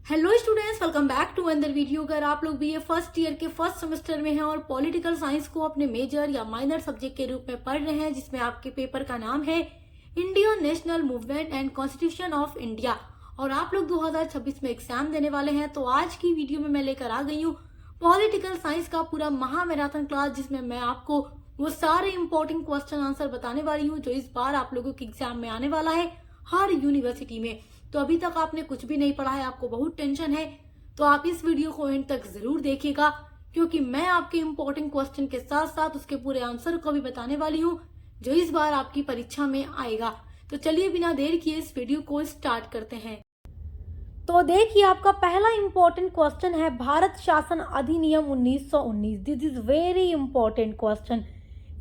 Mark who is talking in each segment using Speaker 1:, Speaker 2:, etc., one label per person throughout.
Speaker 1: Hello students, welcome back to another video. अगर आप लोग भी ये फर्स्ट ईयर के फर्स्ट सेमेस्टर में हैं और पॉलिटिकल साइंस को अपने मेजर या माइनर सब्जेक्ट के रूप में पढ़ रहे हैं, जिसमें आपके पेपर का नाम है Indian national movement and constitution of India, और आप लोग 2026 में एग्जाम देने वाले हैं, तो आज की वीडियो में मैं लेकर आ गई हूँ पॉलिटिकल साइंस का पूरा महामैराथन क्लास, जिसमें मैं आपको वो सारे इंपॉर्टेंट क्वेश्चन आंसर बताने वाली हूँ जो इस बार आप लोगों के एग्जाम में आने वाला है हर यूनिवर्सिटी में। तो अभी तक आपने कुछ भी नहीं पढ़ा है, आपको बहुत टेंशन है, तो आप इस वीडियो को एंड तक जरूर देखिएगा, क्योंकि मैं आपके इंपॉर्टेंट क्वेश्चन के साथ साथ उसके पूरे आंसर को भी बताने वाली हूँ जो इस बार आपकी परीक्षा में आएगा। तो चलिए बिना देर किए इस वीडियो को स्टार्ट करते हैं। तो देखिए, आपका पहला इंपॉर्टेंट क्वेश्चन है भारत शासन अधिनियम 1919। This is very important question,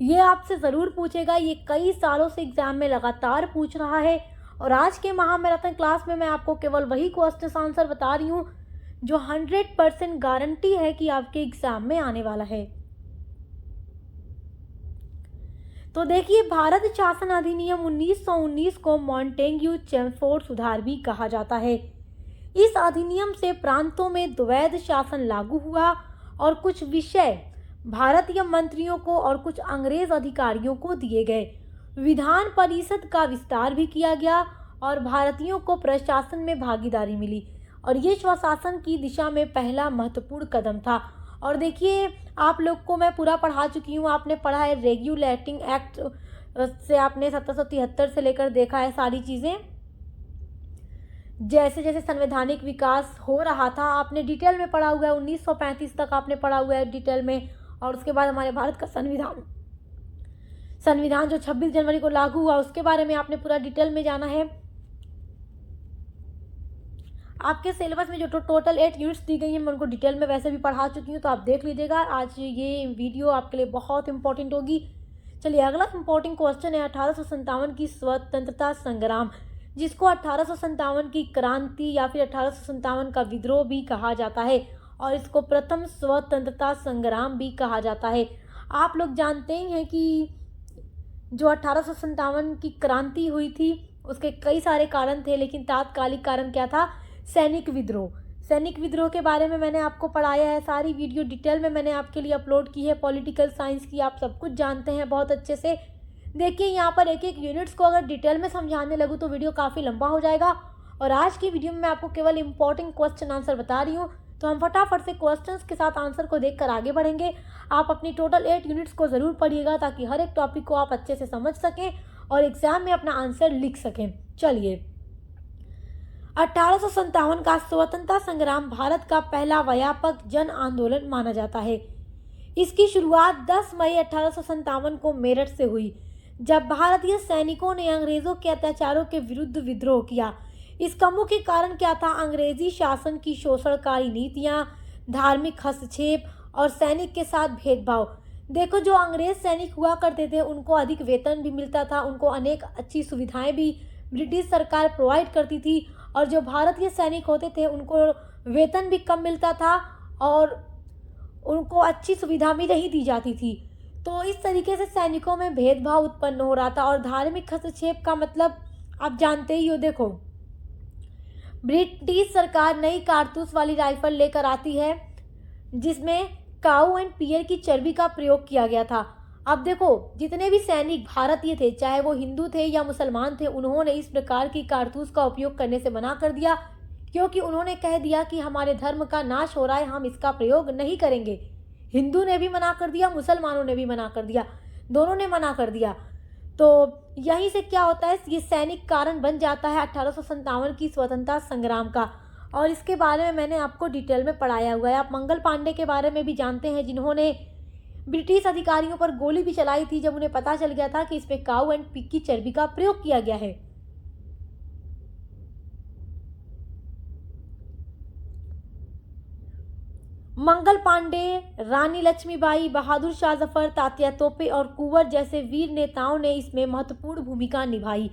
Speaker 1: ये आपसे जरूर पूछेगा, ये कई सालों से एग्जाम में लगातार पूछ रहा है, और आज के महामैराथन क्लास में मैं आपको केवल वही क्वेश्चन आंसर बता रही हूँ जो 100% गारंटी है कि आपके एग्जाम में आने वाला है। तो देखिए, भारत शासन अधिनियम 1919 को मॉन्टेग्यू चेम्सफोर्ड सुधार भी कहा जाता है। इस अधिनियम से प्रांतों में द्वैध शासन लागू हुआ और कुछ विषय भारतीय मंत्रियों को और कुछ अंग्रेज अधिकारियों को दिए गए। विधान परिषद का विस्तार भी किया गया और भारतीयों को प्रशासन में भागीदारी मिली, और ये स्वशासन की दिशा में पहला महत्वपूर्ण कदम था। और देखिए, आप लोग को मैं पूरा पढ़ा चुकी हूँ, आपने पढ़ा है रेगुलेटिंग एक्ट से, आपने 1773 से लेकर देखा है सारी चीज़ें। जैसे जैसे संवैधानिक विकास हो रहा था आपने डिटेल में पढ़ा हुआ है, 1935 तक आपने पढ़ा हुआ है डिटेल में, और उसके बाद हमारे भारत का संविधान जो 26 जनवरी को लागू हुआ उसके बारे में आपने पूरा डिटेल में जाना है। आपके सिलेबस में जो टोटल 8 यूनिट्स दी गई हैं मैं उनको डिटेल में वैसे भी पढ़ा चुकी हूँ, तो आप देख लीजिएगा। आज ये वीडियो आपके लिए बहुत इंपॉर्टेंट होगी। चलिए, अगला इंपॉर्टेंट क्वेश्चन है 1857 की स्वतंत्रता संग्राम, जिसको 1857 की क्रांति या फिर 1857 का विद्रोह भी कहा जाता है, और इसको प्रथम स्वतंत्रता संग्राम भी कहा जाता है। आप लोग जानते ही हैं कि जो 1857 की क्रांति हुई थी उसके कई सारे कारण थे, लेकिन तात्कालिक कारण क्या था? सैनिक विद्रोह। सैनिक विद्रोह के बारे में मैंने आपको पढ़ाया है, सारी वीडियो डिटेल में मैंने आपके लिए अपलोड की है पॉलिटिकल साइंस की, आप सब कुछ जानते हैं बहुत अच्छे से। देखिए, यहाँ पर एक एक यूनिट्स को अगर डिटेल में समझाने लगूँ तो वीडियो काफ़ी लंबा हो जाएगा, और आज की वीडियो में मैं आपको केवल इंपॉर्टेंट क्वेश्चन आंसर बता रही हूँ। तो हम फटाफट से क्वेश्चंस के साथ आंसर को देखकर आगे बढ़ेंगे। आप अपनी टोटल 8 यूनिट्स को ज़रूर पढ़िएगा ताकि हर एक टॉपिक को आप अच्छे से समझ सकें और एग्जाम में अपना आंसर लिख सकें। चलिए, 1857 का स्वतंत्रता संग्राम भारत का पहला व्यापक जन आंदोलन माना जाता है। इसकी शुरुआत 10 मई 1857 को मेरठ से हुई, जब भारतीय सैनिकों ने अंग्रेजों के अत्याचारों के विरुद्ध विद्रोह किया। इसका मुख्य कारण क्या था? अंग्रेजी शासन की शोषणकारी नीतियां, धार्मिक हस्तक्षेप और सैनिक के साथ भेदभाव। देखो, जो अंग्रेज सैनिक हुआ करते थे उनको अधिक वेतन भी मिलता था, उनको अनेक अच्छी सुविधाएं भी ब्रिटिश सरकार प्रोवाइड करती थी, और जो भारतीय सैनिक होते थे उनको वेतन भी कम मिलता था और उनको अच्छी सुविधा भी नहीं दी जाती थी। तो इस तरीके से सैनिकों में भेदभाव उत्पन्न हो रहा था। और धार्मिक हस्तक्षेप का मतलब आप जानते ही हो। देखो, ब्रिटिश सरकार नई कारतूस वाली राइफल लेकर आती है जिसमें काऊ एंड पियर की चर्बी का प्रयोग किया गया था। अब देखो, जितने भी सैनिक भारतीय थे, चाहे वो हिंदू थे या मुसलमान थे, उन्होंने इस प्रकार की कारतूस का उपयोग करने से मना कर दिया, क्योंकि उन्होंने कह दिया कि हमारे धर्म का नाश हो रहा है, हम इसका प्रयोग नहीं करेंगे। हिंदू ने भी मना कर दिया, मुसलमानों ने भी मना कर दिया, दोनों ने मना कर दिया। तो यहीं से क्या होता है, ये सैनिक कारण बन जाता है 1857 की स्वतंत्रता संग्राम का, और इसके बारे में मैंने आपको डिटेल में पढ़ाया हुआ है। आप मंगल पांडे के बारे में भी जानते हैं, जिन्होंने ब्रिटिश अधिकारियों पर गोली भी चलाई थी जब उन्हें पता चल गया था कि इसमें काऊ एंड पिग की चर्बी का प्रयोग किया गया है। मंगल पांडे, रानी लक्ष्मीबाई, बहादुर शाह जफर, तात्या तोपे और कुंवर जैसे वीर नेताओं ने इसमें महत्वपूर्ण भूमिका निभाई।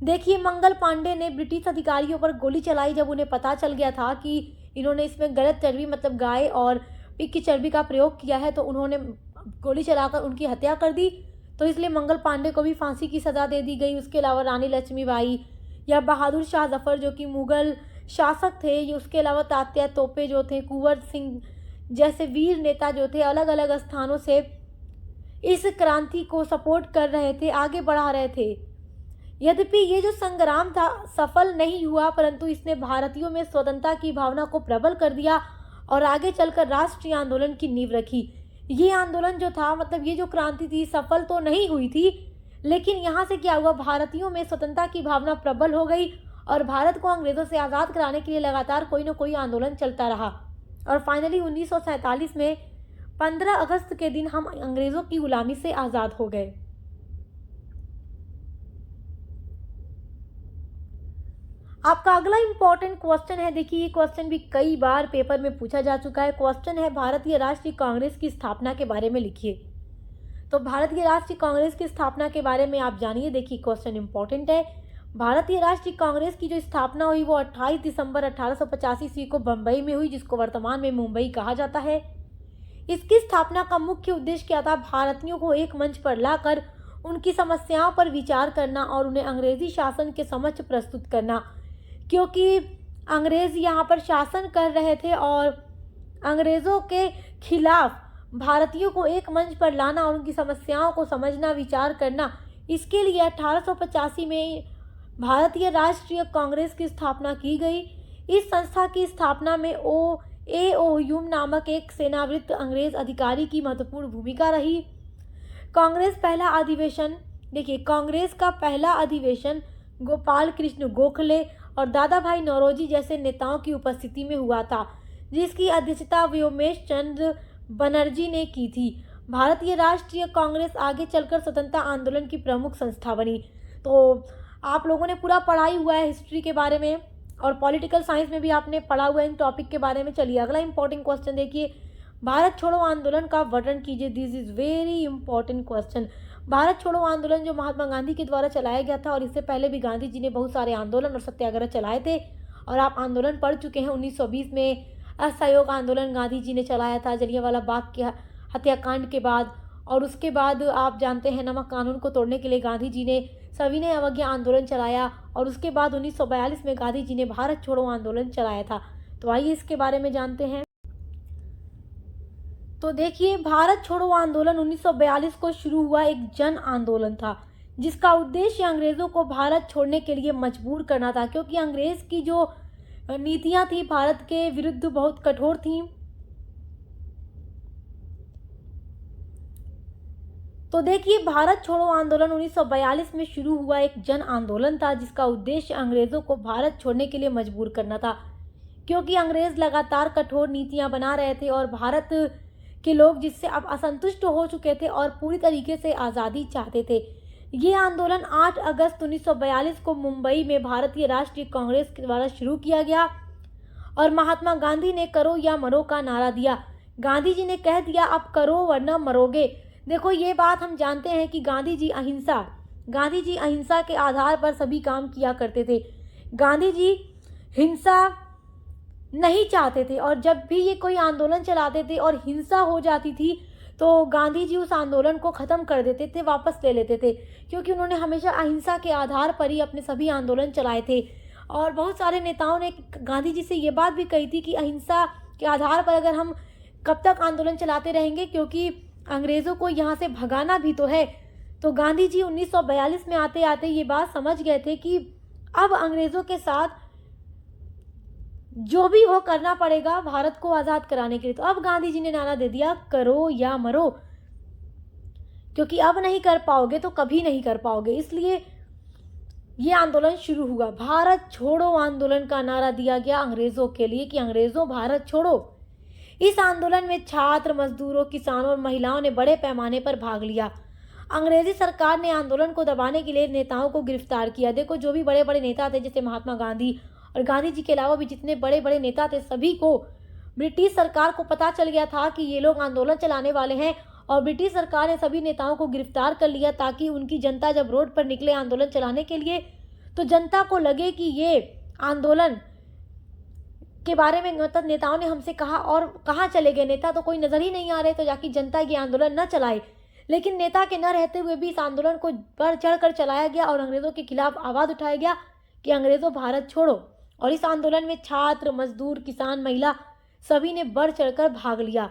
Speaker 1: देखिए, मंगल पांडे ने ब्रिटिश अधिकारियों पर गोली चलाई जब उन्हें पता चल गया था कि इन्होंने इसमें गलत चर्बी मतलब गाय और पिग की चर्बी का प्रयोग किया है, तो उन्होंने गोली चलाकर उनकी हत्या कर दी। तो इसलिए मंगल पांडे को भी फांसी की सज़ा दे दी गई। उसके अलावा रानी लक्ष्मीबाई या बहादुर शाह जफर, जो कि मुगल शासक थे, ये उसके अलावा तात्या तोपे जो थे, कुंवर सिंह जैसे वीर नेता जो थे, अलग अलग स्थानों से इस क्रांति को सपोर्ट कर रहे थे, आगे बढ़ा रहे थे। यद्यपि ये जो संग्राम था सफल नहीं हुआ, परंतु इसने भारतीयों में स्वतंत्रता की भावना को प्रबल कर दिया और आगे चलकर राष्ट्रीय आंदोलन की नींव रखी। ये आंदोलन जो था, मतलब ये जो क्रांति थी, सफल तो नहीं हुई थी, लेकिन यहाँ से क्या हुआ, भारतीयों में स्वतंत्रता की भावना प्रबल हो गई और भारत को अंग्रेजों से आज़ाद कराने के लिए लगातार कोई ना कोई आंदोलन चलता रहा। और फाइनली 1947 में 15 अगस्त के दिन हम अंग्रेजों की गुलामी से आज़ाद हो गए। आपका अगला इंपॉर्टेंट क्वेश्चन है, देखिए ये क्वेश्चन भी कई बार पेपर में पूछा जा चुका है। क्वेश्चन है, भारतीय राष्ट्रीय कांग्रेस की स्थापना के बारे में लिखिए। तो भारतीय राष्ट्रीय कांग्रेस की स्थापना के बारे में आप जानिए। देखिए क्वेश्चन इंपॉर्टेंट है। भारतीय राष्ट्रीय कांग्रेस की जो स्थापना हुई वो 28 दिसंबर 1885 ईस्वी को बम्बई में हुई, जिसको वर्तमान में मुंबई कहा जाता है। इसकी स्थापना का मुख्य उद्देश्य क्या था, भारतीयों को एक मंच पर लाकर उनकी समस्याओं पर विचार करना और उन्हें अंग्रेजी शासन के समक्ष प्रस्तुत करना, क्योंकि अंग्रेज यहाँ पर शासन कर रहे थे और अंग्रेज़ों के खिलाफ भारतीयों को एक मंच पर लाना और उनकी समस्याओं को समझना, विचार करना, इसके लिए 1885 में भारतीय राष्ट्रीय कांग्रेस की स्थापना की गई। इस संस्था की स्थापना में A.O. ह्यूम नामक एक सेवानिवृत्त अंग्रेज अधिकारी की महत्वपूर्ण भूमिका रही। कांग्रेस का पहला अधिवेशन गोपाल कृष्ण गोखले और दादा भाई नौरोजी जैसे नेताओं की उपस्थिति में हुआ था, जिसकी अध्यक्षता व्योमेश चंद्र बनर्जी ने की थी। भारतीय राष्ट्रीय कांग्रेस आगे चलकर स्वतंत्रता आंदोलन की प्रमुख संस्था बनी। तो आप लोगों ने पूरा पढ़ाई हुआ है हिस्ट्री के बारे में और पॉलिटिकल साइंस में भी आपने पढ़ा हुआ है इन टॉपिक के बारे में। चलिए अगला इंपॉर्टेंट क्वेश्चन देखिए, भारत छोड़ो आंदोलन का वर्णन कीजिए। This is very important question. Bharat छोड़ो आंदोलन जो महात्मा गांधी के द्वारा चलाया गया था और इससे पहले भी गांधी जी ने बहुत सारे आंदोलन और सत्याग्रह चलाए थे और आप आंदोलन पढ़ चुके हैं। 1920 में असहयोग आंदोलन गांधी जी ने चलाया था जलियांवाला बाग के हत्याकांड के बाद, और उसके बाद आप जानते हैं नमक कानून को तोड़ने के लिए गांधी जी ने सविनय अवज्ञा आंदोलन चलाया और उसके बाद 1942 में गांधी जी ने भारत छोड़ो आंदोलन चलाया था। तो आइए इसके बारे में जानते हैं। तो देखिए, भारत छोड़ो आंदोलन 1942 को शुरू हुआ एक जन आंदोलन था, जिसका उद्देश्य अंग्रेजों को भारत छोड़ने के लिए मजबूर करना था, क्योंकि अंग्रेज की जो नीतियां थी भारत के विरुद्ध बहुत कठोर थीं। तो देखिए, भारत छोड़ो आंदोलन 1942 में शुरू हुआ एक जन आंदोलन था, जिसका उद्देश्य अंग्रेजों को भारत छोड़ने के लिए मजबूर करना था, क्योंकि अंग्रेज लगातार कठोर नीतियां बना रहे थे और भारत के लोग जिससे अब असंतुष्ट हो चुके थे और पूरी तरीके से आज़ादी चाहते थे। ये आंदोलन 8 अगस्त 1942 को मुंबई में भारतीय राष्ट्रीय कांग्रेस के द्वारा शुरू किया गया और महात्मा गांधी ने करो या मरो का नारा दिया। गांधी जी ने कह दिया, अब करो वरना मरोगे। देखो, ये बात हम जानते हैं कि गांधी जी अहिंसा के आधार पर सभी काम किया करते थे। गांधी जी हिंसा नहीं चाहते थे और जब भी ये कोई आंदोलन चलाते थे और हिंसा हो जाती थी तो गांधी जी उस आंदोलन को ख़त्म कर देते थे, वापस ले लेते थे, क्योंकि उन्होंने हमेशा अहिंसा के आधार पर ही अपने सभी आंदोलन चलाए थे। और बहुत सारे नेताओं ने गांधी जी से ये बात भी कही थी कि अहिंसा के आधार पर अगर हम कब तक आंदोलन चलाते रहेंगे, क्योंकि अंग्रेज़ों को यहाँ से भगाना भी तो है। तो गांधी जी 1942 में आते आते ये बात समझ गए थे कि अब अंग्रेज़ों के साथ जो भी हो करना पड़ेगा भारत को आज़ाद कराने के लिए। तो अब गांधी जी ने नारा दे दिया, करो या मरो, क्योंकि अब नहीं कर पाओगे तो कभी नहीं कर पाओगे। इसलिए ये आंदोलन शुरू हुआ। भारत छोड़ो आंदोलन का नारा दिया गया अंग्रेज़ों के लिए कि अंग्रेज़ों भारत छोड़ो। इस आंदोलन में छात्र, मजदूरों, किसानों और महिलाओं ने बड़े पैमाने पर भाग लिया। अंग्रेजी सरकार ने आंदोलन को दबाने के लिए नेताओं को गिरफ्तार किया। देखो, जो भी बड़े बड़े नेता थे, जैसे महात्मा गांधी और गांधी जी के अलावा भी जितने बड़े बड़े नेता थे, सभी को ब्रिटिश सरकार को पता चल गया था कि ये लोग आंदोलन चलाने वाले हैं और ब्रिटिश सरकार ने सभी नेताओं को गिरफ्तार कर लिया, ताकि उनकी जनता जब रोड पर निकले आंदोलन चलाने के लिए तो जनता को लगे कि ये आंदोलन के बारे में, मतलब नेताओं ने हमसे कहा और कहाँ चले गए, नेता तो कोई नज़र ही नहीं आ रहे, तो जाकि जनता ये आंदोलन न चलाए। लेकिन नेता के न रहते हुए भी इस आंदोलन को बढ़ चढ़ कर चलाया गया और अंग्रेज़ों के खिलाफ आवाज़ उठाया गया कि अंग्रेज़ों भारत छोड़ो। और इस आंदोलन में छात्र, मजदूर, किसान, महिला सभी ने बढ़ चढ़कर भाग लिया।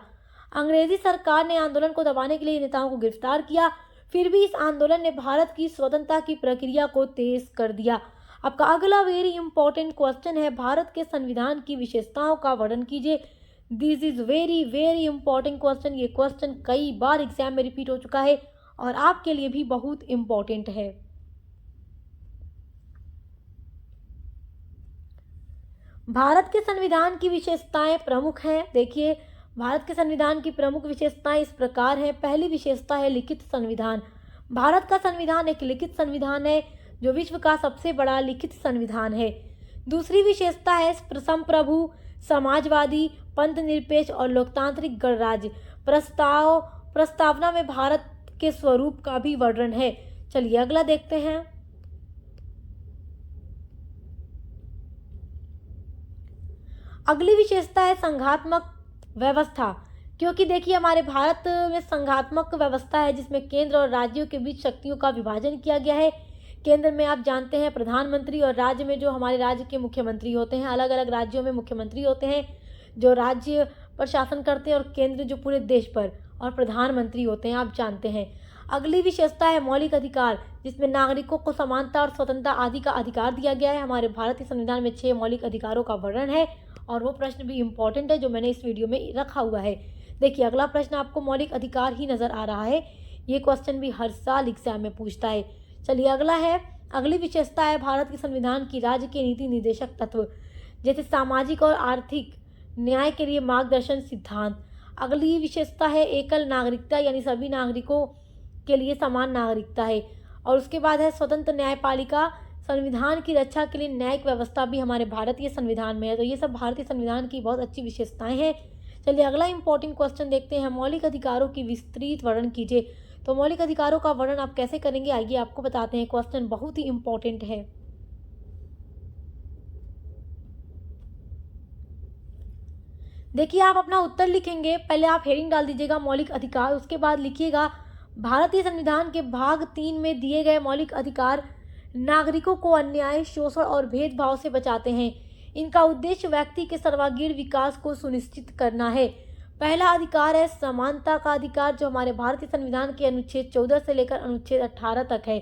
Speaker 1: अंग्रेजी सरकार ने आंदोलन को दबाने के लिए नेताओं को गिरफ्तार किया। फिर भी इस आंदोलन ने भारत की स्वतंत्रता की प्रक्रिया को तेज कर दिया। आपका अगला वेरी इंपॉर्टेंट क्वेश्चन है, भारत के संविधान की विशेषताओं का वर्णन कीजिए। This is very very important question. ये क्वेश्चन कई बार एग्जाम में रिपीट हो चुका है और आपके लिए भी बहुत इंपॉर्टेंट है। भारत के संविधान की विशेषताएं प्रमुख हैं। देखिए, भारत के संविधान की प्रमुख विशेषताएं इस प्रकार हैं। पहली विशेषता है लिखित संविधान। भारत का संविधान एक लिखित संविधान है जो विश्व का सबसे बड़ा लिखित संविधान है। दूसरी विशेषता है संप्रभु, समाजवादी, पंथ निरपेक्ष और लोकतांत्रिक गणराज्य। प्रस्तावना में भारत के स्वरूप का भी वर्णन है। चलिए अगला देखते हैं। अगली विशेषता है संघात्मक व्यवस्था, क्योंकि देखिए हमारे भारत में संघात्मक व्यवस्था है जिसमें केंद्र और राज्यों के बीच शक्तियों का विभाजन किया गया है। केंद्र में आप जानते हैं प्रधानमंत्री और राज्य में जो हमारे राज्य के मुख्यमंत्री होते हैं। अलग अलग राज्यों में मुख्यमंत्री होते हैं जो राज्य पर शासन करते हैं और केंद्र जो पूरे देश पर, और प्रधानमंत्री होते हैं, आप जानते हैं। अगली विशेषता है मौलिक अधिकार, जिसमें नागरिकों को समानता और स्वतंत्रता आदि का अधिकार दिया गया है। हमारे भारतीय संविधान में 6 मौलिक अधिकारों का वर्णन है और वो प्रश्न भी इम्पोर्टेंट है जो मैंने इस वीडियो में रखा हुआ है। देखिए अगला प्रश्न आपको मौलिक अधिकार ही नजर आ रहा है। ये क्वेश्चन भी हर साल एग्जाम में पूछता है। चलिए अगला है, अगली विशेषता है भारत के संविधान की राज्य के नीति निर्देशक तत्व, जैसे सामाजिक और आर्थिक न्याय के लिए मार्गदर्शन सिद्धांत। अगली विशेषता है एकल नागरिकता, यानी सभी नागरिकों के लिए समान नागरिकता है। और उसके बाद है स्वतंत्र न्यायपालिका। संविधान की रक्षा के लिए न्यायिक व्यवस्था भी हमारे भारतीय संविधान में है। तो ये सब भारतीय संविधान की बहुत अच्छी विशेषताएं हैं। चलिए अगला इंपॉर्टेंट क्वेश्चन देखते हैं, मौलिक अधिकारों की विस्तृत वर्णन कीजिए। तो मौलिक अधिकारों का वर्णन आप कैसे करेंगे, आइए आपको बताते हैं। क्वेश्चन बहुत ही इंपॉर्टेंट है। देखिए आप अपना उत्तर लिखेंगे, पहले आप हेडिंग डाल दीजिएगा मौलिक अधिकार, उसके बाद लिखिएगा भारतीय संविधान के भाग 3 में दिए गए मौलिक अधिकार नागरिकों को अन्याय, शोषण और भेदभाव से बचाते हैं। इनका उद्देश्य व्यक्ति के सर्वांगीण विकास को सुनिश्चित करना है। पहला अधिकार है समानता का अधिकार, जो हमारे भारतीय संविधान के अनुच्छेद 14 से लेकर अनुच्छेद 18 तक है,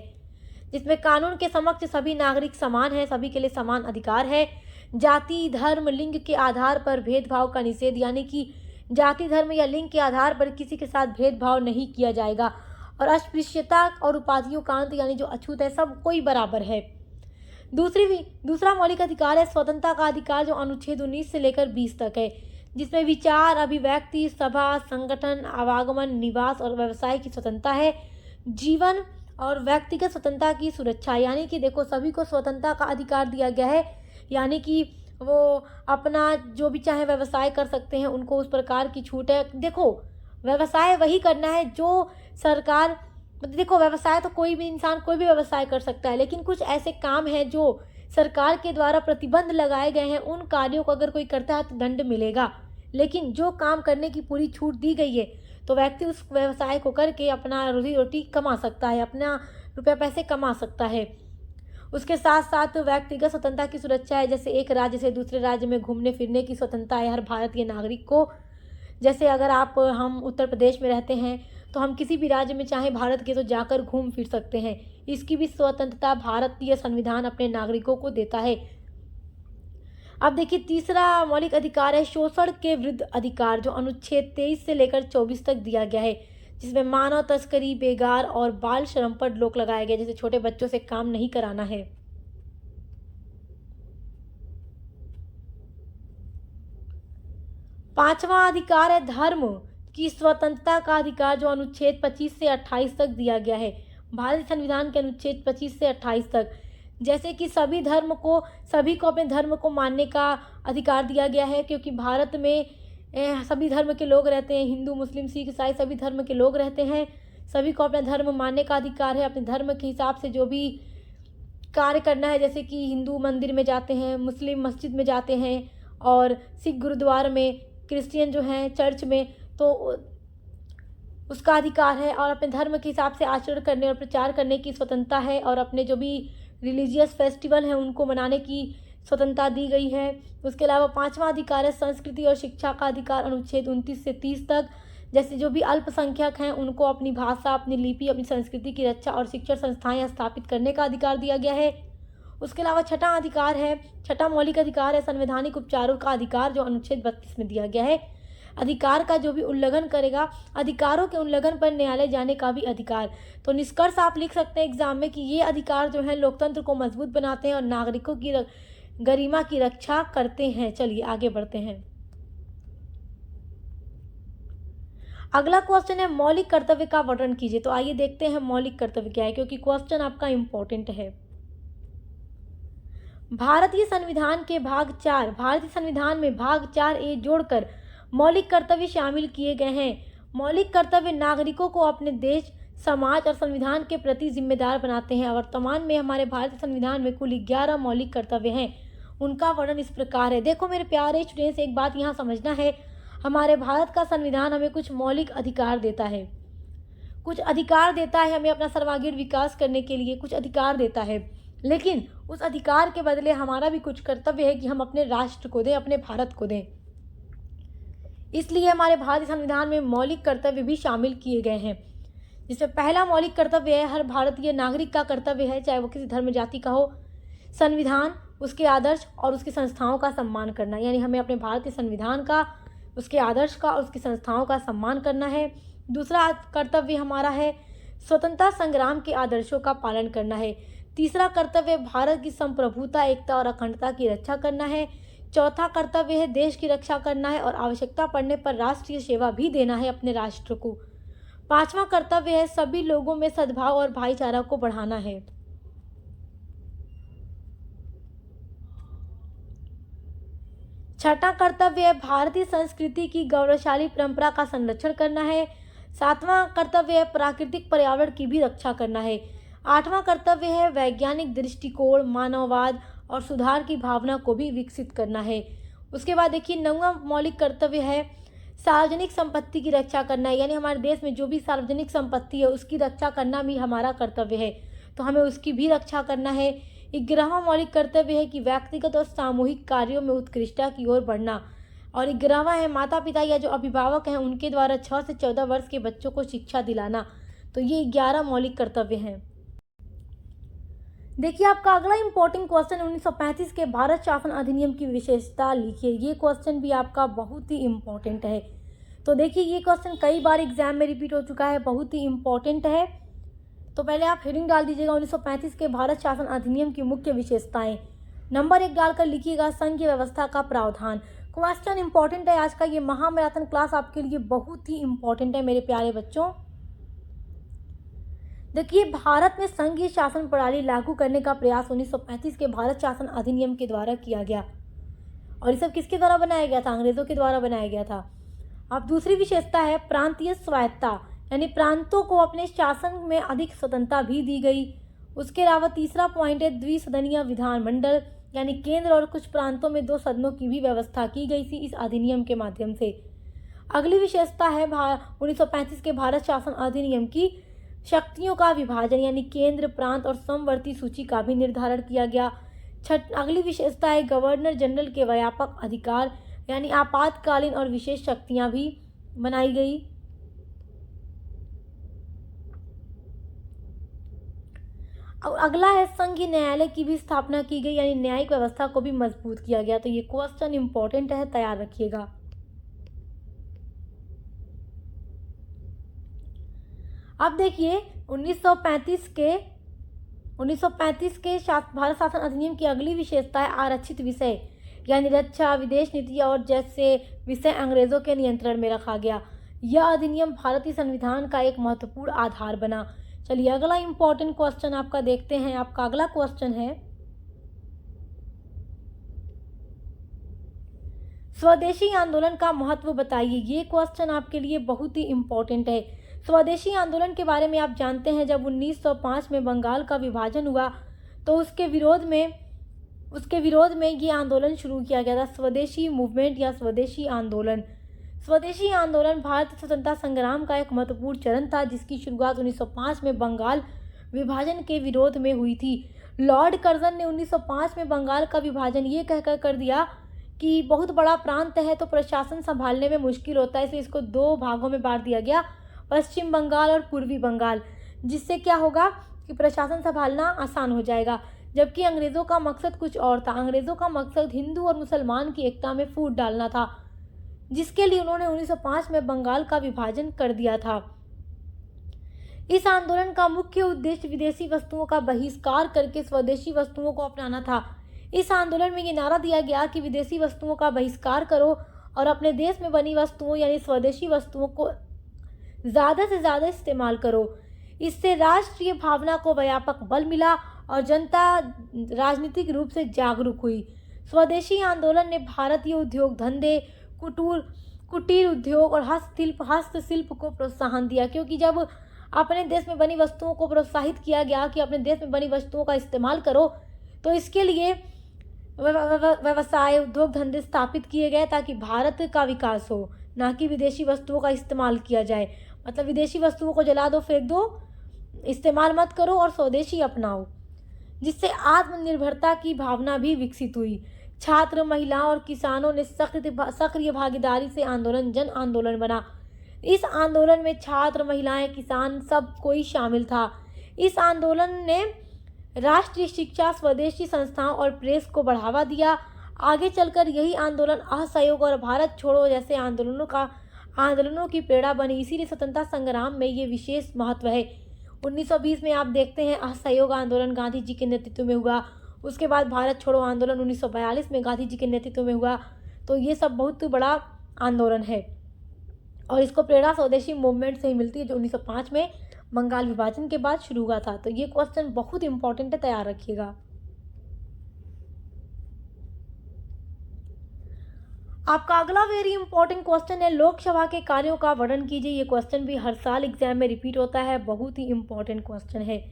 Speaker 1: जिसमें कानून के समक्ष सभी नागरिक समान हैं, सभी के लिए समान अधिकार है। जाति, धर्म, लिंग के आधार पर भेदभाव का निषेध, यानी कि जाति, धर्म या लिंग के आधार पर किसी के साथ भेदभाव नहीं किया जाएगा। और अस्पृश्यता और उपाधियों का अंत, यानी जो अछूत है, सब कोई बराबर है। दूसरा मौलिक अधिकार है स्वतंत्रता का अधिकार, जो अनुच्छेद 19 से लेकर 20 तक है, जिसमें विचार, अभिव्यक्ति, सभा, संगठन, आवागमन, निवास और व्यवसाय की स्वतंत्रता है। जीवन और व्यक्तिगत स्वतंत्रता की सुरक्षा, यानी कि देखो सभी को स्वतंत्रता का अधिकार दिया गया है, यानी कि वो अपना जो भी चाहे व्यवसाय कर सकते हैं, उनको उस प्रकार की छूट है। देखो व्यवसाय वही करना है जो सरकार, देखो व्यवसाय तो कोई भी इंसान कोई भी व्यवसाय कर सकता है, लेकिन कुछ ऐसे काम हैं जो सरकार के द्वारा प्रतिबंध लगाए गए हैं, उन कार्यों को अगर कोई करता है तो दंड मिलेगा। लेकिन जो काम करने की पूरी छूट दी गई है तो व्यक्ति उस व्यवसाय को करके अपना रोजी रोटी कमा सकता है, अपना रुपया पैसे कमा सकता है। उसके साथ साथ व्यक्तिगत स्वतंत्रता की सुरक्षा है, जैसे एक राज्य से दूसरे राज्य में घूमने फिरने की स्वतंत्रता है हर भारतीय नागरिक को। जैसे अगर हम उत्तर प्रदेश में रहते हैं तो हम किसी भी राज्य में चाहे भारत के तो जाकर घूम फिर सकते हैं। इसकी भी स्वतंत्रता भारतीय संविधान अपने नागरिकों को देता है। अब देखिए तीसरा मौलिक अधिकार है शोषण के विरुद्ध अधिकार, जो अनुच्छेद 23 से लेकर 24 तक दिया गया है, जिसमें मानव तस्करी, बेगार और बाल श्रम पर रोक लगाया गया, जैसे छोटे बच्चों से काम नहीं कराना है। पांचवा अधिकार है धर्म की स्वतंत्रता का अधिकार, जो अनुच्छेद 25 से 28 तक दिया गया है, भारतीय संविधान के अनुच्छेद 25 से 28 तक। जैसे कि सभी को अपने धर्म को मानने का अधिकार दिया गया है, क्योंकि भारत में सभी धर्म के लोग रहते हैं, हिंदू, मुस्लिम, सिख, ईसाई सभी धर्म के लोग रहते हैं। सभी को अपना धर्म मानने का अधिकार है, अपने धर्म के हिसाब से जो भी कार्य करना है, जैसे कि हिंदू मंदिर में जाते हैं, मुस्लिम मस्जिद में जाते हैं और सिख गुरुद्वारा में, क्रिश्चियन जो हैं चर्च में, तो उसका अधिकार है। और अपने धर्म के हिसाब से आचरण करने और प्रचार करने की स्वतंत्रता है, और अपने जो भी रिलीजियस फेस्टिवल हैं उनको मनाने की स्वतंत्रता दी गई है। उसके अलावा 5वां अधिकार है संस्कृति और शिक्षा का अधिकार, अनुच्छेद 29 से 30 तक। जैसे जो भी अल्पसंख्यक हैं उनको अपनी भाषा, अपनी लिपि, अपनी संस्कृति की रक्षा और शिक्षण संस्थाएं स्थापित करने का अधिकार दिया गया है। उसके अलावा छठा मौलिक अधिकार है संवैधानिक उपचारों का अधिकार, जो अनुच्छेद 32 में दिया गया है। अधिकार का जो भी उल्लंघन करेगा, अधिकारों के उल्लंघन पर न्यायालय जाने का भी अधिकार। तो निष्कर्ष आप लिख सकते हैं एग्जाम में कि ये अधिकार जो है लोकतंत्र को मजबूत बनाते हैं और नागरिकों की गरिमा की रक्षा करते हैं। चलिए आगे बढ़ते हैं। अगला क्वेश्चन है मौलिक कर्तव्य का वर्णन कीजिए। तो आइए देखते हैं मौलिक कर्तव्य क्या है, क्योंकि क्वेश्चन आपका इंपॉर्टेंट है। भारतीय संविधान में भाग 4A जोड़कर मौलिक कर्तव्य शामिल किए गए हैं। मौलिक कर्तव्य नागरिकों को अपने देश, समाज और संविधान के प्रति जिम्मेदार बनाते हैं। वर्तमान में हमारे भारतीय संविधान में कुल 11 मौलिक कर्तव्य हैं। उनका वर्णन इस प्रकार है। देखो मेरे प्यारे स्टूडेंट्स, एक बात यहाँ समझना है, हमारे भारत का संविधान हमें कुछ मौलिक अधिकार देता है, हमें अपना सर्वांगीण विकास करने के लिए कुछ अधिकार देता है, लेकिन उस अधिकार के बदले हमारा भी कुछ कर्तव्य है कि हम अपने राष्ट्र को दें, अपने भारत को दें। इसलिए हमारे भारतीय संविधान में मौलिक कर्तव्य भी शामिल किए गए हैं, जिसमें पहला मौलिक कर्तव्य है हर भारतीय नागरिक का कर्तव्य है, चाहे वो किसी धर्म जाति का हो, संविधान, उसके आदर्श और उसकी संस्थाओं का सम्मान करना। यानी हमें अपने भारतीय संविधान का, उसके आदर्श का और उसकी संस्थाओं का सम्मान करना है। दूसरा कर्तव्य हमारा है स्वतंत्रता संग्राम के आदर्शों का पालन करना है। तीसरा कर्तव्य भारत की संप्रभुता, एकता और अखंडता की रक्षा करना है। चौथा कर्तव्य है देश की रक्षा करना है और आवश्यकता पड़ने पर राष्ट्रीय सेवा भी देना है अपने राष्ट्र को। पांचवा कर्तव्य है सभी लोगों में सद्भाव और भाईचारा को बढ़ाना है। छठा कर्तव्य है भारतीय संस्कृति की गौरवशाली परंपरा का संरक्षण करना है। सातवां कर्तव्य है प्राकृतिक पर्यावरण की भी रक्षा करना है। आठवां कर्तव्य है वैज्ञानिक दृष्टिकोण, मानववाद और सुधार की भावना को भी विकसित करना है। उसके बाद देखिए नौवां मौलिक कर्तव्य है सार्वजनिक संपत्ति की रक्षा करना है। यानी हमारे देश में जो भी सार्वजनिक संपत्ति है उसकी रक्षा करना भी हमारा कर्तव्य है, तो हमें उसकी भी रक्षा करना है। 11वां मौलिक कर्तव्य है कि व्यक्तिगत और सामूहिक कार्यों में उत्कृष्टता की ओर बढ़ना। और 11वां है माता पिता या जो अभिभावक हैं उनके द्वारा 6 से 14 वर्ष के बच्चों को शिक्षा दिलाना। तो ये 11 मौलिक कर्तव्य हैं। देखिए आपका अगला इंपॉर्टेंट क्वेश्चन 1935 के भारत शासन अधिनियम की विशेषता लिखिए। ये क्वेश्चन भी आपका बहुत ही इम्पोर्टेंट है। तो देखिए ये क्वेश्चन कई बार एग्जाम में रिपीट हो चुका है, बहुत ही इम्पोर्टेंट है। तो पहले आप हेडिंग डाल दीजिएगा 1935 के भारत शासन अधिनियम की मुख्य विशेषताएं। नंबर 1 डालकर लिखिएगा संघीय व्यवस्था का प्रावधान। क्वेश्चन इंपॉर्टेंट है आज का, ये महामैराथन क्लास आपके लिए बहुत ही इंपॉर्टेंट है मेरे प्यारे बच्चों। देखिए भारत में संघीय शासन प्रणाली लागू करने का प्रयास 1935 के भारत शासन अधिनियम के द्वारा किया गया। और ये सब किसके द्वारा बनाया गया था? अंग्रेजों के द्वारा बनाया गया था। अब दूसरी विशेषता है प्रांतीय स्वायत्तता, यानी प्रांतों को अपने शासन में अधिक स्वतंत्रता भी दी गई। उसके अलावा तीसरा पॉइंट है द्विसदनीय विधानमंडल, यानी केंद्र और कुछ प्रांतों में 2 सदनों की भी व्यवस्था की गई थी इस अधिनियम के माध्यम से। अगली विशेषता है 1935 के भारत शासन अधिनियम की शक्तियों का विभाजन, यानी केंद्र, प्रांत और समवर्ती सूची का भी निर्धारण किया गया। अगली विशेषता है गवर्नर जनरल के व्यापक अधिकार, यानी आपातकालीन और विशेष शक्तियां भी बनाई गई। और अगला है संघीय न्यायालय की भी स्थापना की गई, यानी न्यायिक व्यवस्था को भी मजबूत किया गया। तो ये क्वेश्चन इंपॉर्टेंट है, तैयार रखिएगा। अब देखिए 1935 के भारत शासन अधिनियम की अगली विशेषता है आरक्षित विषय, यानी रक्षा, विदेश नीति और जैसे विषय अंग्रेजों के नियंत्रण में रखा गया। यह अधिनियम भारतीय संविधान का एक महत्वपूर्ण आधार बना। चलिए अगला इंपॉर्टेंट क्वेश्चन आपका देखते हैं। आपका अगला क्वेश्चन है स्वदेशी आंदोलन का महत्व बताइए। ये क्वेश्चन आपके लिए बहुत ही इंपॉर्टेंट है। स्वदेशी आंदोलन के बारे में आप जानते हैं, जब 1905 में बंगाल का विभाजन हुआ तो उसके विरोध में ये आंदोलन शुरू किया गया था, स्वदेशी मूवमेंट या स्वदेशी आंदोलन। स्वदेशी आंदोलन भारतीय स्वतंत्रता संग्राम का एक महत्वपूर्ण चरण था, जिसकी शुरुआत 1905 में बंगाल विभाजन के विरोध में हुई थी। लॉर्ड कर्जन ने 1905 में बंगाल का विभाजन ये कहकर कर दिया कि बहुत बड़ा प्रांत है तो प्रशासन संभालने में मुश्किल होता है, इसलिए इसको दो भागों में बांट दिया गया, पश्चिम बंगाल और पूर्वी बंगाल, जिससे क्या होगा कि प्रशासन संभालना आसान हो जाएगा। जबकि अंग्रेज़ों का मकसद कुछ और था। अंग्रेज़ों का मकसद हिंदू और मुसलमान की एकता में फूट डालना था, जिसके लिए उन्होंने 1905 में बंगाल का विभाजन कर दिया था। इस आंदोलन का मुख्य उद्देश्य विदेशी वस्तुओं का बहिष्कार करके स्वदेशी वस्तुओं को अपनाना था। इस आंदोलन में ये नारा दिया गया कि विदेशी वस्तुओं का बहिष्कार करो और अपने देश में बनी वस्तुओं यानी स्वदेशी वस्तुओं को ज़्यादा से ज़्यादा इस्तेमाल करो। इससे राष्ट्रीय भावना को व्यापक बल मिला और जनता राजनीतिक रूप से जागरूक हुई। स्वदेशी आंदोलन ने भारतीय उद्योग धंधे, कुटीर उद्योग और हस्तशिल्प को प्रोत्साहन दिया, क्योंकि जब अपने देश में बनी वस्तुओं को प्रोत्साहित किया गया कि अपने देश में बनी वस्तुओं का इस्तेमाल करो, तो इसके लिए व्यवसाय, उद्योग धंधे स्थापित किए गए ताकि भारत का विकास हो, ना कि विदेशी वस्तुओं का इस्तेमाल किया जाए। मतलब विदेशी वस्तुओं को जला दो, फेंक दो, इस्तेमाल मत करो और स्वदेशी अपनाओ, जिससे आत्मनिर्भरता की भावना भी विकसित हुई। छात्र, महिलाओं और किसानों ने सक्रिय भागीदारी से आंदोलन जन आंदोलन बना। इस आंदोलन में छात्र, महिलाएं, किसान सब कोई शामिल था। इस आंदोलन ने राष्ट्रीय शिक्षा, स्वदेशी संस्थाओं और प्रेस को बढ़ावा दिया। आगे चलकर यही आंदोलन असहयोग और भारत छोड़ो जैसे आंदोलनों की प्रेरणा बनी। इसीलिए स्वतंत्रता संग्राम में ये विशेष महत्व है। 1920 में आप देखते हैं असहयोग आंदोलन गांधी जी के नेतृत्व में हुआ। उसके बाद भारत छोड़ो आंदोलन 1942 में गांधी जी के नेतृत्व में हुआ। तो ये सब बहुत बड़ा आंदोलन है और इसको प्रेरणा स्वदेशी मूवमेंट से ही मिलती है, जो 1905 में बंगाल विभाजन के बाद शुरू हुआ था। तो ये क्वेश्चन बहुत इंपॉर्टेंट है, तैयार रखिएगा। आपका अगला वेरी इंपॉर्टेंट क्वेश्चन है, लोकसभा के कार्यों का वर्णन कीजिए। ये क्वेश्चन भी हर साल एग्जाम में रिपीट होता है, बहुत ही इंपॉर्टेंट क्वेश्चन है।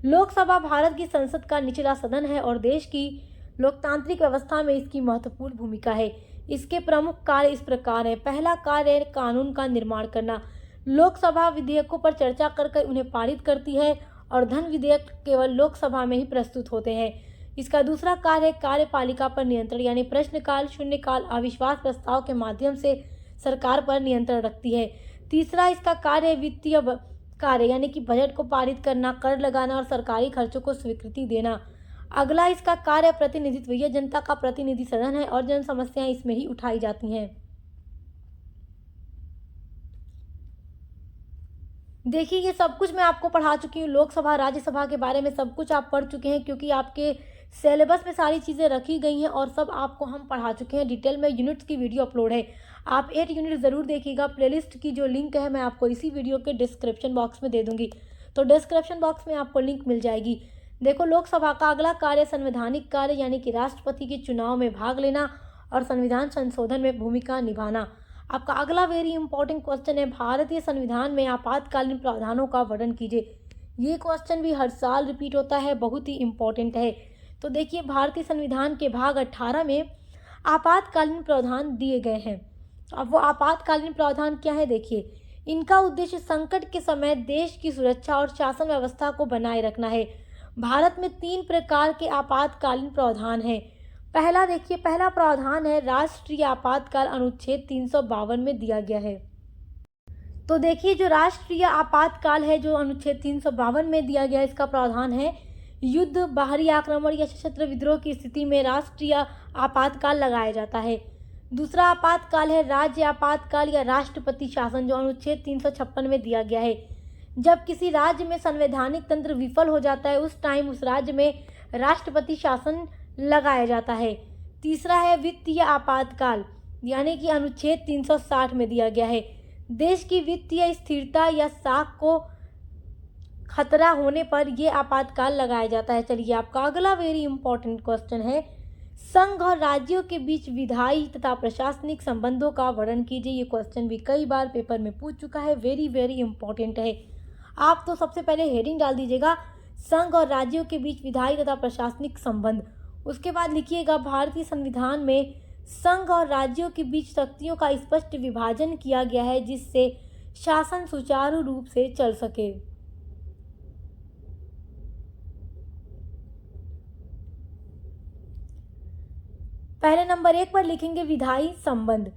Speaker 1: लोकसभा भारत की संसद का निचला सदन है और देश की लोकतांत्रिक व्यवस्था में इसकी महत्वपूर्ण भूमिका है। इसके प्रमुख कार्य इस प्रकार हैं। पहला कार्य है कानून का निर्माण करना। लोकसभा विधेयकों पर चर्चा कर उन्हें पारित करती है और धन विधेयक केवल लोकसभा में ही प्रस्तुत होते हैं। इसका दूसरा कार्य है कार्यपालिका पर नियंत्रण, यानी प्रश्नकाल, शून्यकाल, अविश्वास प्रस्ताव के माध्यम से सरकार पर नियंत्रण रखती है। तीसरा इसका कार्य वित्तीय कार्य, यानी कि बजट को पारित करना, कर लगाना और सरकारी खर्चों को स्वीकृति देना। अगला इसका कार्य प्रतिनिधित्व, यह जनता का प्रतिनिधि सदन है और जन समस्याएं इसमें ही उठाई जाती हैं। देखिए ये सब कुछ मैं आपको पढ़ा चुकी हूँ। लोकसभा, राज्यसभा के बारे में सब कुछ आप पढ़ चुके हैं, क्योंकि आपके सिलेबस में सारी चीज़ें रखी गई हैं और सब आपको हम पढ़ा चुके हैं। डिटेल में यूनिट्स की वीडियो अपलोड है, आप 8 यूनिट ज़रूर देखिएगा। प्लेलिस्ट की जो लिंक है मैं आपको इसी वीडियो के डिस्क्रिप्शन बॉक्स में दे दूँगी, तो डिस्क्रिप्शन बॉक्स में आपको लिंक मिल जाएगी। देखो, लोकसभा का अगला कार्य संवैधानिक कार्य, यानी कि राष्ट्रपति के चुनाव में भाग लेना और संविधान संशोधन में भूमिका निभाना। आपका अगला वेरी इंपॉर्टेंट क्वेश्चन है, भारतीय संविधान में आपातकालीन प्रावधानों का वर्णन कीजिए। ये क्वेश्चन भी हर साल रिपीट होता है, बहुत ही इंपॉर्टेंट है। तो देखिए, भारतीय संविधान के भाग 18 में आपातकालीन प्रावधान दिए गए हैं। अब वो आपातकालीन प्रावधान क्या है, देखिए। इनका उद्देश्य संकट के समय देश की सुरक्षा और शासन व्यवस्था को बनाए रखना है। भारत में 3 प्रकार के आपातकालीन प्रावधान हैं। पहला देखिए, पहला प्रावधान है राष्ट्रीय आपातकाल, अनुच्छेद 352 में दिया गया है। तो देखिए, जो राष्ट्रीय आपातकाल है, जो अनुच्छेद 352 में दिया गया है, इसका प्रावधान है युद्ध, बाहरी आक्रमण या सशस्त्र विद्रोह की स्थिति में राष्ट्रीय आपातकाल लगाया जाता है। दूसरा आपातकाल है राज्य आपातकाल या राष्ट्रपति शासन, जो अनुच्छेद 356 में दिया गया है। जब किसी राज्य में संवैधानिक तंत्र विफल हो जाता है, उस टाइम उस राज्य में राष्ट्रपति शासन लगाया जाता है। तीसरा है वित्तीय आपातकाल, यानी कि अनुच्छेद 360 में दिया गया है। देश की वित्तीय स्थिरता या साख को खतरा होने पर यह आपातकाल लगाया जाता है। चलिए, आपका अगला वेरी इंपॉर्टेंट क्वेश्चन है, संघ और राज्यों के बीच विधायी तथा प्रशासनिक संबंधों का वर्णन कीजिए। ये क्वेश्चन भी कई बार पेपर में पूछ चुका है, वेरी वेरी इंपॉर्टेंट है। आप तो सबसे पहले हेडिंग डाल दीजिएगा, संघ और राज्यों के बीच विधायी तथा प्रशासनिक संबंध। उसके बाद लिखिएगा, भारतीय संविधान में संघ और राज्यों के बीच शक्तियों का स्पष्ट विभाजन किया गया है, जिससे शासन सुचारू रूप से चल सके। पहले नंबर 1 पर लिखेंगे विधायी संबंध।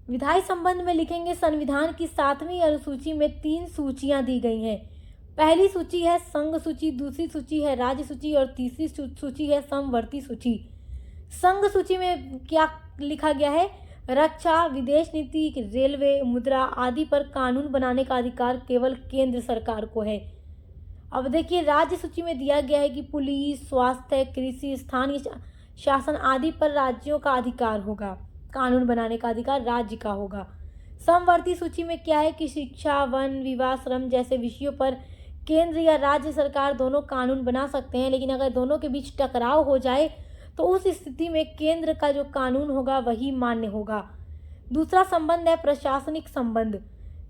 Speaker 1: विधायी संबंध में लिखेंगे संविधान की 7वीं अनुसूची में 3 सूचियां दी गई हैं। पहली सूची है संघ सूची, दूसरी सूची है राज्य सूची और तीसरी सूची है समवर्ती सूची। संघ सूची में क्या लिखा गया है? रक्षा, विदेश नीति, रेलवे, मुद्रा आदि पर कानून बनाने का अधिकार केवल केंद्र सरकार को है। अब देखिए राज्य सूची में दिया गया है कि पुलिस, स्वास्थ्य, कृषि, स्थानीय शासन आदि पर राज्यों का अधिकार होगा, कानून बनाने का अधिकार राज्य का होगा। समवर्ती सूची में क्या है कि शिक्षा, वन, विवाह, श्रम जैसे विषयों पर केंद्र या राज्य सरकार दोनों कानून बना सकते हैं, लेकिन अगर दोनों के बीच टकराव हो जाए तो उस स्थिति में केंद्र का जो कानून होगा वही मान्य होगा। दूसरा संबंध है प्रशासनिक संबंध।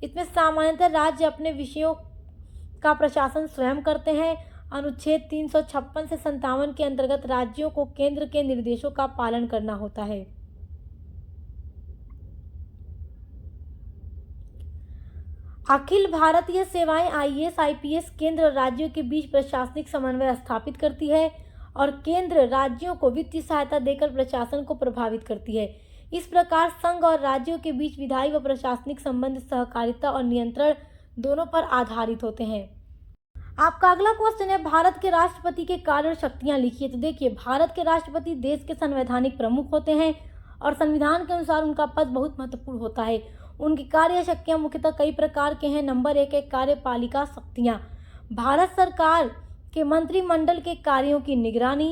Speaker 1: इसमें सामान्यतः राज्य अपने विषयों का प्रशासन स्वयं करते हैं। अनुच्छेद 356 से 57 के अंतर्गत राज्यों को केंद्र के निर्देशों का पालन करना होता है। अखिल भारतीय सेवाएं IAS, IPS केंद्र और राज्यों के बीच प्रशासनिक समन्वय स्थापित करती है और केंद्र राज्यों को वित्तीय सहायता देकर प्रशासन को प्रभावित करती है। इस प्रकार संघ और राज्यों के बीच विधायी व प्रशासनिक संबंध सहकारिता और नियंत्रण दोनों पर आधारित होते हैं। आपका अगला क्वेश्चन है भारत के राष्ट्रपति के कार्य और शक्तियां लिखिए। तो देखिए भारत के राष्ट्रपति देश के संवैधानिक प्रमुख होते हैं और संविधान के अनुसार उनका पद बहुत महत्वपूर्ण होता है। उनकी कार्य शक्तियां मुख्यतः कई प्रकार के हैं। नंबर 1 है कार्यपालिका शक्तियां। भारत सरकार के मंत्रिमंडल के कार्यों की निगरानी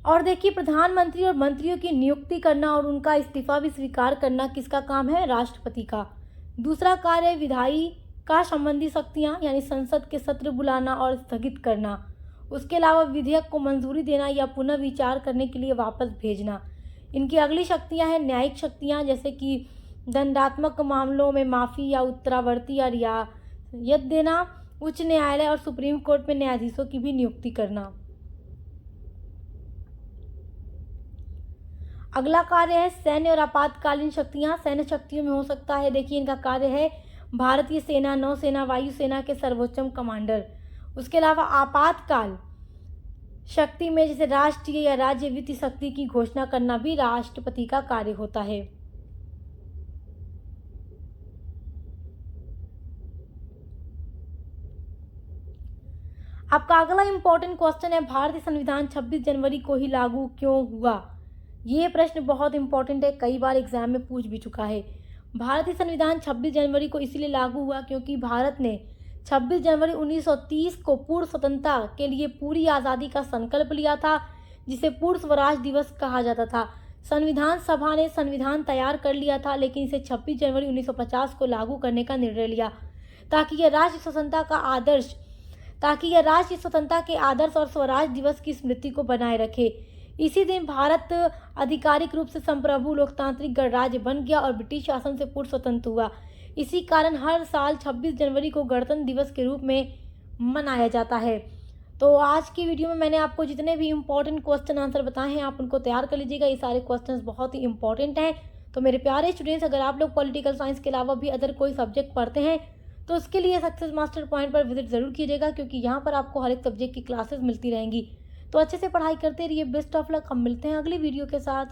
Speaker 1: और देखिए प्रधानमंत्री और मंत्रियों की नियुक्ति करना और उनका इस्तीफा भी स्वीकार करना किसका काम है? राष्ट्रपति का। दूसरा कार्य है विधायी का संबंधी शक्तियां, यानी संसद के सत्र बुलाना और स्थगित करना। उसके अलावा विधेयक को मंजूरी देना या पुनः विचार करने के लिए वापस भेजना। इनकी अगली शक्तियां हैं न्यायिक शक्तियां, जैसे कि दंडात्मक मामलों में माफ़ी या उत्तरावर्ती या रियायत देना, उच्च न्यायालय और सुप्रीम कोर्ट में न्यायाधीशों की भी नियुक्ति करना। अगला कार्य है सैन्य और आपातकालीन शक्तियां। सैन्य शक्तियों में हो सकता है, देखिए इनका कार्य है भारतीय सेना, नौसेना, वायुसेना के सर्वोच्चम कमांडर। उसके अलावा आपातकाल शक्ति में जैसे राष्ट्रीय या राज्य वित्तीय शक्ति की घोषणा करना भी राष्ट्रपति का कार्य होता है। आपका अगला इंपॉर्टेंट क्वेश्चन है भारतीय संविधान 26 जनवरी को ही लागू क्यों हुआ? ये प्रश्न बहुत इंपॉर्टेंट है, कई बार एग्जाम में पूछ भी चुका है। भारतीय संविधान 26 जनवरी को इसलिए लागू हुआ क्योंकि भारत ने 26 जनवरी 1930 को पूर्ण स्वतंत्रता के लिए पूरी आज़ादी का संकल्प लिया था, जिसे पूर्ण स्वराज दिवस कहा जाता था। संविधान सभा ने संविधान तैयार कर लिया था, लेकिन इसे 26 जनवरी 1950 को लागू करने का निर्णय लिया ताकि यह राष्ट्रीय स्वतंत्रता के आदर्श और स्वराज दिवस की स्मृति को बनाए रखे। इसी दिन भारत आधिकारिक रूप से संप्रभु लोकतांत्रिक गणराज्य बन गया और ब्रिटिश शासन से पूर्ण स्वतंत्र हुआ। इसी कारण हर साल 26 जनवरी को गणतंत्र दिवस के रूप में मनाया जाता है। तो आज की वीडियो में मैंने आपको जितने भी इम्पोर्टेंट क्वेश्चन आंसर बताए हैं आप उनको तैयार कर लीजिएगा। ये सारे क्वेश्चंस बहुत ही इंपॉर्टेंट हैं। तो मेरे प्यारे स्टूडेंट्स, अगर आप लोग पॉलिटिकल साइंस के अलावा भी अदर कोई सब्जेक्ट पढ़ते हैं तो उसके लिए सक्सेस मास्टर पॉइंट पर विजिट ज़रूर कीजिएगा, क्योंकि यहाँ पर आपको हर एक सब्जेक्ट की क्लासेस मिलती रहेंगी। तो अच्छे से पढ़ाई करते रहिए। Best of luck. हम मिलते हैं अगली वीडियो के साथ।